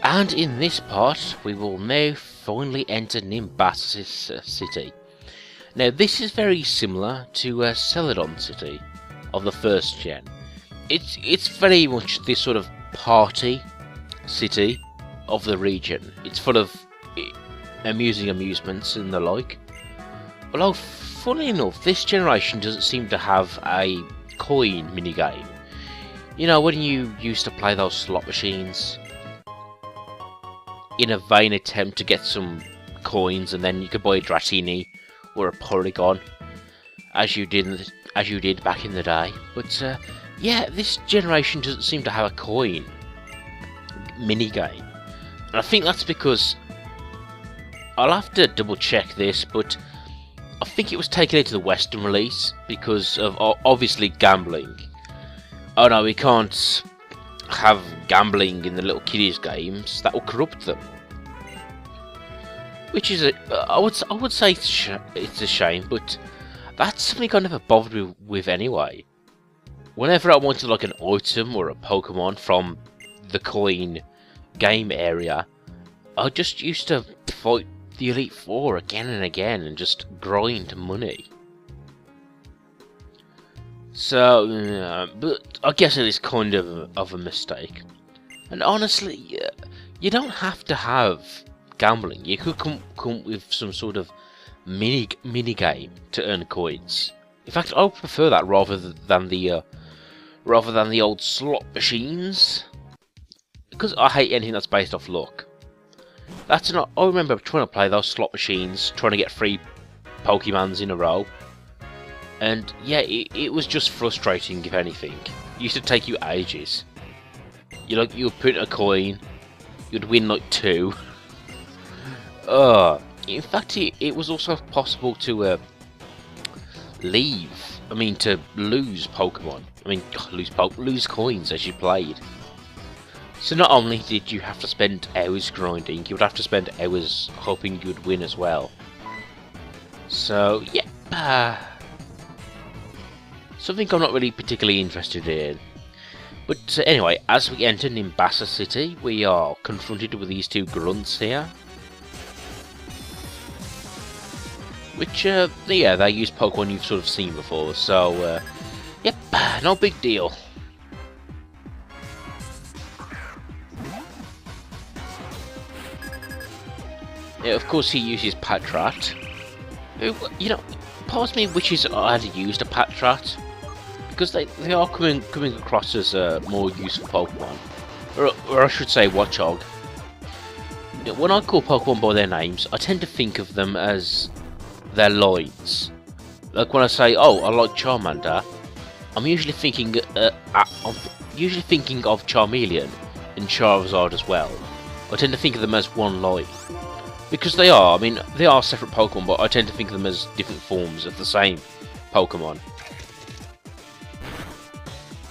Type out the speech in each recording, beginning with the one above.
And in this part, we will now finally enter Nimbasis City. Now, this is very similar to Celadon City of the first gen. It's very much this sort of party city of the region. It's full of amusing amusements and the like. Although, funny enough, this generation doesn't seem to have a coin minigame. You know, when you used to play those slot machines in a vain attempt to get some coins, and then you could buy a Dratini or a Porygon, as you did back in the day. But yeah, this generation doesn't seem to have a coin minigame, and I think that's because I'll have to double check this, but I think it was taken into the Western release because of obviously gambling. Oh no, we can't have gambling in the little kiddies games, that will corrupt them. Which is I would say it's a shame, but that's something I never bothered with anyway. Whenever I wanted like an item or a Pokemon from the coin game area, I just used to fight the Elite Four again and again and just grind money. So, but I guess it is kind of a mistake. And honestly, you don't have to have gambling. You could come up with some sort of mini game to earn coins. In fact, I would prefer that rather than the old slot machines, because I hate anything that's based off luck. That's not. I remember trying to play those slot machines, trying to get 3 Pokemons in a row. And yeah, it was just frustrating, if anything. It used to take you ages. You would put in a coin, you'd win like 2. In fact, it was also possible to to lose Pokemon. Lose coins as you played. So not only did you have to spend hours grinding, you would have to spend hours hoping you'd win as well. So yeah. Something I'm not really particularly interested in. But anyway, as we enter Nimbasa City, we are confronted with these 2 grunts here. Which, yeah, they use Pokemon you've sort of seen before, so, yep, no big deal. Yeah, of course he uses Patrat. You know, part of me wishes I had used a Patrat, because they are coming across as more useful Pokemon, or I should say Watchog. When I call Pokemon by their names, I tend to think of them as their lines. Like when I say, "Oh, I like Charmander," I'm usually thinking of Charmeleon and Charizard as well. I tend to think of them as one line. Because they are, they are separate Pokemon, but I tend to think of them as different forms of the same Pokemon.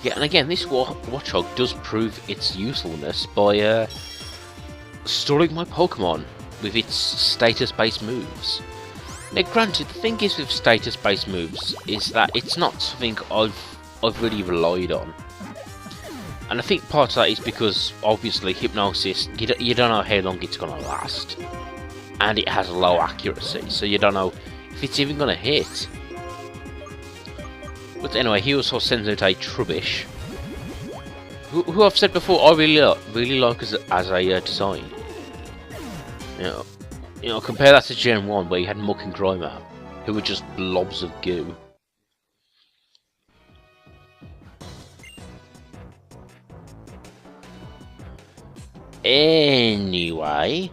Yeah, and again, this Watchog does prove its usefulness by stalling my Pokemon with its status-based moves. Now, granted, the thing is with status-based moves is that it's not something I've really relied on. And I think part of that is because, obviously, Hypnosis, you don't know how long it's going to last. And it has low accuracy, so you don't know if it's even going to hit. But anyway, he also sends out a Trubbish, who I've said before I really like as a design. You know, compare that to Gen 1 where you had Muck and Grimer, who were just blobs of goo. Anyway,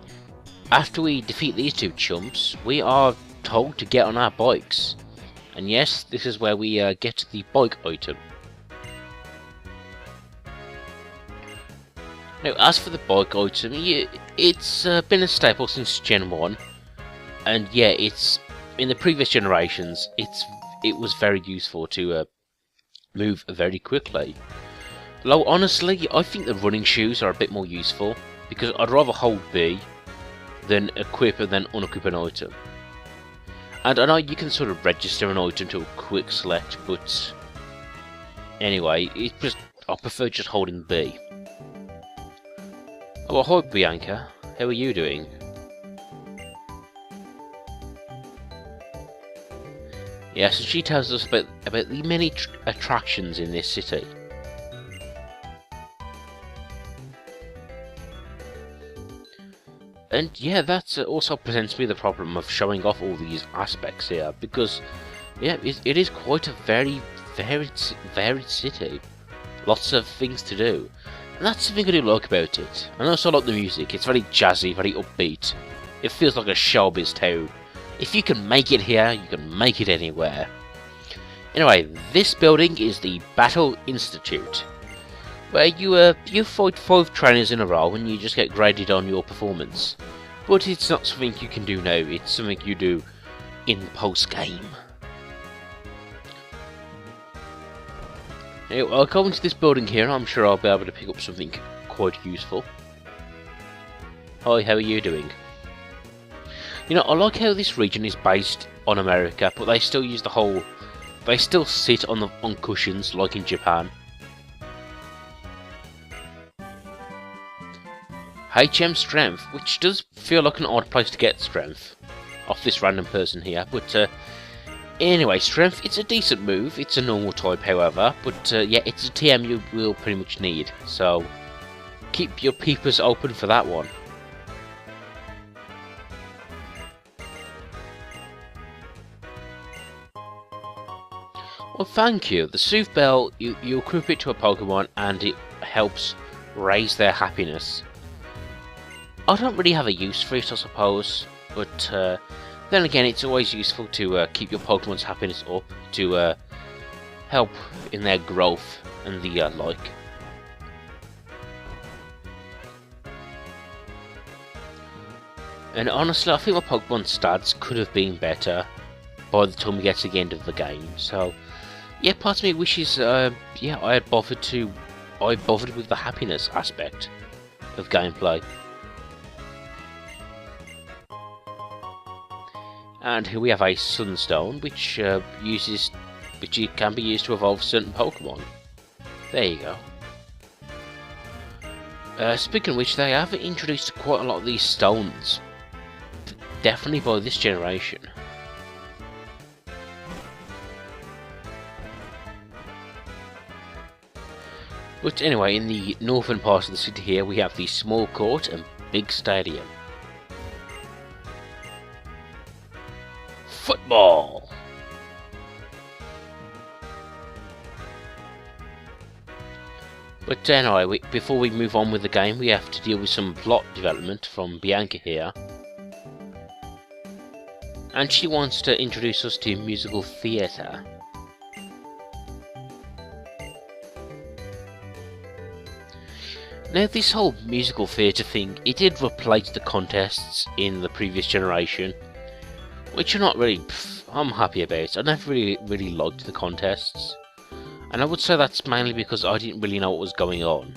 after we defeat these 2 chumps, we are told to get on our bikes. And yes, this is where we get the bike item. Now, as for the bike item, it's been a staple since Gen 1. And yeah, it's in the previous generations, it was very useful to move very quickly. Though honestly, I think the running shoes are a bit more useful, because I'd rather hold B than equip and then unequip an item. And I know you can sort of register an item to a quick select, but anyway, I prefer just holding B. Oh, hi Bianca. How are you doing? Yeah, so she tells us about the many attractions in this city. And yeah, that also presents me the problem of showing off all these aspects here, because yeah, it is quite a very varied city. Lots of things to do. And that's something I do like about it. And I also like the music. It's very jazzy, very upbeat. It feels like a showbiz town. If you can make it here, you can make it anywhere. Anyway, this building is the Battle Institute, where you fight 5 trainers in a row and you just get graded on your performance. But it's not something you can do now, it's something you do in post-game. Anyway, I'll go into this building here, I'm sure I'll be able to pick up something quite useful. Hi, how are you doing? You know, I like how this region is based on America, but they still use they still sit on cushions like in Japan. HM Strength, which does feel like an odd place to get strength off this random person here, but anyway, Strength, it's a decent move, it's a normal type however, but yeah, it's a TM you will pretty much need, so keep your peepers open for that one. Well, thank you. The Sooth Bell, you equip it to a Pokemon and it helps raise their happiness. I don't really have a use for it, I suppose, but then again, it's always useful to keep your Pokemon's happiness up, to help in their growth and the like. And honestly, I think my Pokemon stats could have been better by the time we get to the end of the game, so yeah, part of me wishes, yeah, I bothered with the happiness aspect of gameplay. And here we have a Sunstone, which can be used to evolve certain Pokemon. There you go. Speaking of which, they have introduced quite a lot of these stones, definitely by this generation. But anyway, in the northern part of the city here, we have the small court and big stadium. Football! But anyway, before we move on with the game, we have to deal with some plot development from Bianca here. And she wants to introduce us to musical theatre. Now, this whole musical theatre thing, it did replace the contests in the previous generation, which are not really, I'm happy about. I never really liked the contests, and I would say that's mainly because I didn't really know what was going on.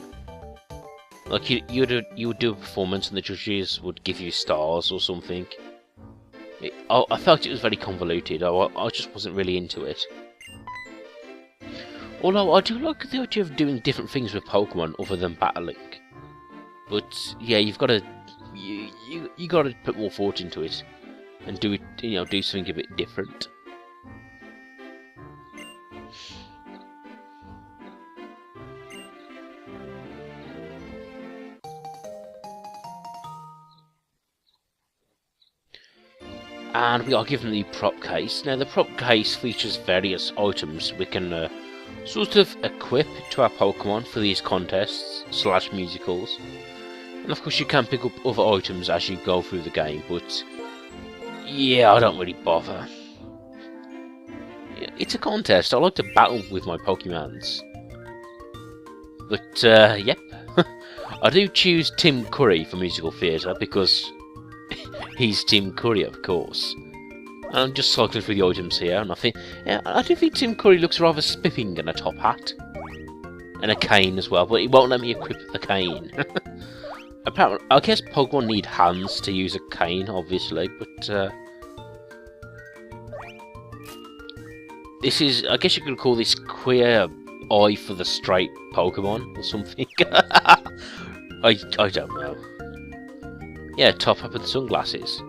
Like, you would do a performance and the judges would give you stars or something. I felt it was very convoluted, I just wasn't really into it. Although I do like the idea of doing different things with Pokemon other than battling. But yeah, you've got to you got to put more thought into it and do it, do something a bit different. And we are given the prop case. Now, the prop case features various items we can sort of equip to our Pokemon for these contests / musicals. And of course you can pick up other items as you go through the game, but yeah, I don't really bother. It's a contest, I like to battle with my Pokemons. But yep, I do choose Tim Curry for musical theatre because he's Tim Curry, of course. And I'm just cycling through the items here, and I do think Tim Curry looks rather spiffing in a top hat. And a cane as well, but he won't let me equip the cane. Apparently, I guess Pokemon need hands to use a cane, obviously, but this is, I guess you could call this queer eye for the straight Pokemon or something. I don't know. Yeah, top up and sunglasses.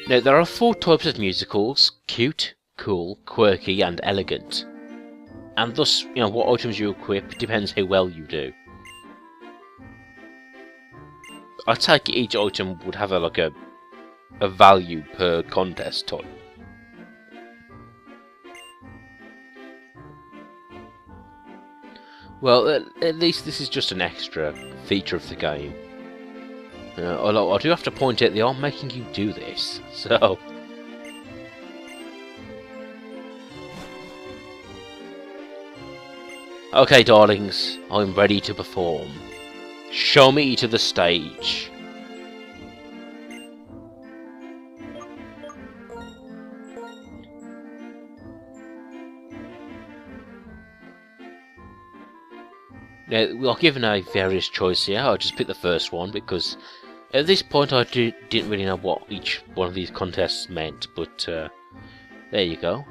Now, there are 4 types of musicals: cute, cool, quirky, and elegant. And thus, you know, what items you equip depends how well you do. I take it each item would have a value per contest type. Well, at least this is just an extra feature of the game. Although I do have to point out they are making you do this, so... Okay, darlings, I'm ready to perform. Show me to the stage. Now, we are given a various choice here. I'll just pick the first one because at this point I didn't really know what each one of these contests meant, but there you go.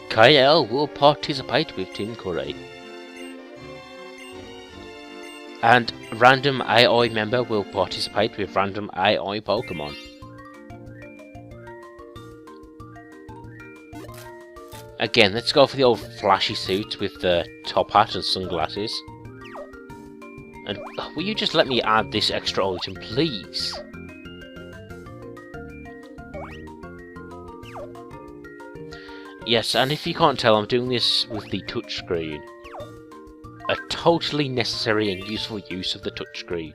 KL will participate with Tim Curry. And random AI member will participate with random AI Pokemon. Again, let's go for the old flashy suit with the top hat and sunglasses. And will you just let me add this extra item, please? Yes, and if you can't tell, I'm doing this with the touchscreen. A totally necessary and useful use of the touchscreen.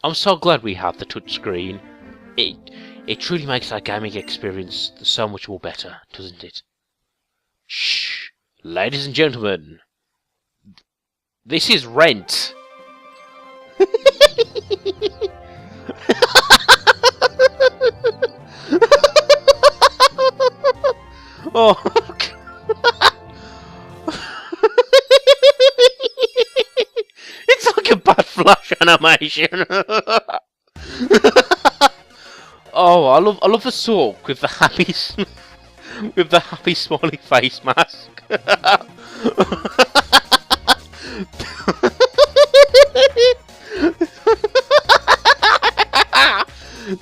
I'm so glad we have the touchscreen. It truly makes our gaming experience so much more better, doesn't it? Shh! Ladies and gentlemen, this is Rent! Oh, it's like a bad Flash animation. Oh, I love the Sork with the happy with the happy smiley face mask.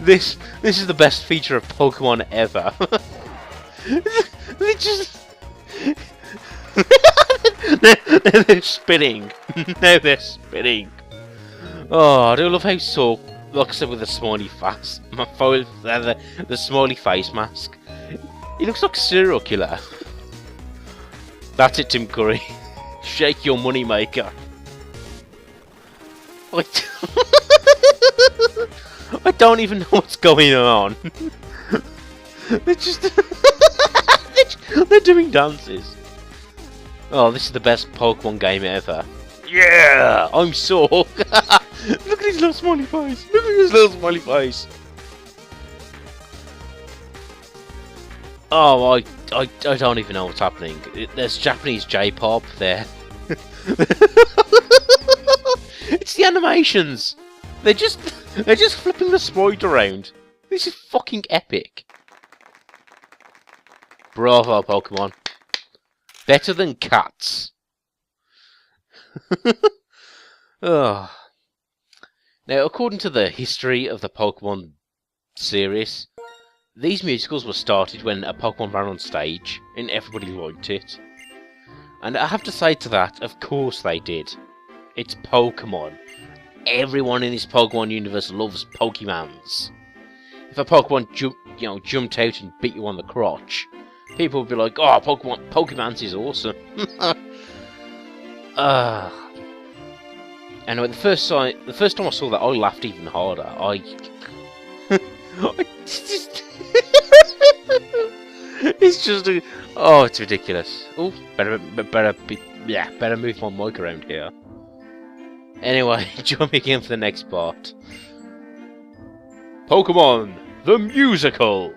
This is the best feature of Pokemon ever. They just... they're spinning. Now they're spinning. Oh, I do love how Sork, like I said, with the smiley face, the smiley face mask. He looks like a serial killer. That's it, Tim Curry. Shake your money maker. I don't even know what's going on. They're just... they're doing dances. Oh, this is the best Pokemon game ever. Yeah! I'm Sork! Look at his little smiley face! Look at his little smiley face! Oh, I don't even know what's happening. There's Japanese J-pop there. It's the animations! They're just flipping the sprite around. This is fucking epic. Bravo, Pokemon. Better than cats. Oh. Now, according to the history of the Pokemon series, these musicals were started when a Pokemon ran on stage, and everybody liked it. And I have to say to that, of course they did. It's Pokemon. Everyone in this Pokemon universe loves Pokemons. If a Pokemon jumped out and beat you on the crotch, people would be like, "Oh, Pokemons is awesome." Anyway, the first time I saw that, I laughed even harder. It's just oh, it's ridiculous. Oh, better move my mic around here. Anyway, join me again for the next part. Pokemon the Musical.